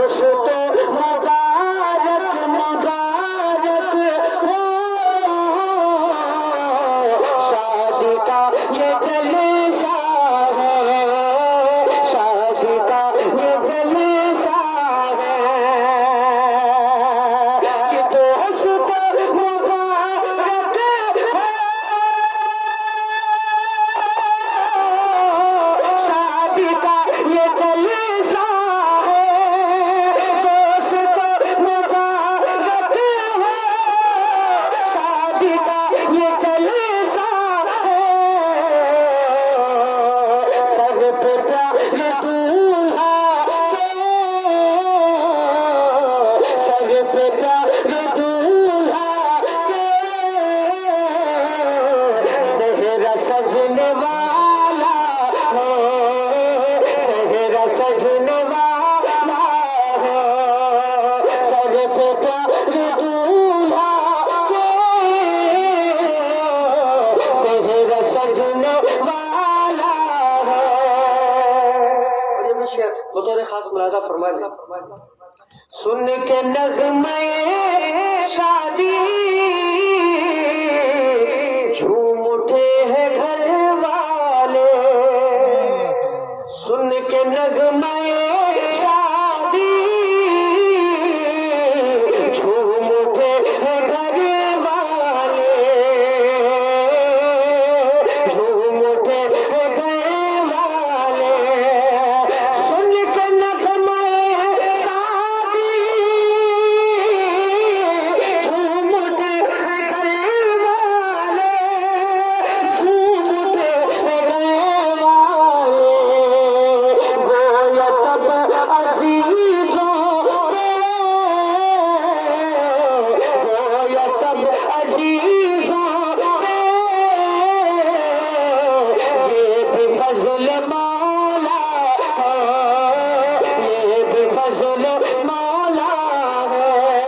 دوستو مبارک مبارک ہو شادی کا یہ جلسہ ہے شادی کا یہ جلسہ ہے کہ دوستو مبارک ہو شادی کا یہ جلسہ ہے دوستو مبارک ہو شادی کا یہ جلسہ ہے سر پہ پیارے دولہا کے سر پہ پیارے دولہا کے سہرا سجنے والا ہے سہرا سجنے والا ہے سر پہ پیارے دولہا کے سہرا سجنے والا ہے اور یہ مشکل بطور خاص ملاحظہ فرمائے سن کے نغمے شادی جھوم اٹھے ہیں گھر والے سن کے نغمے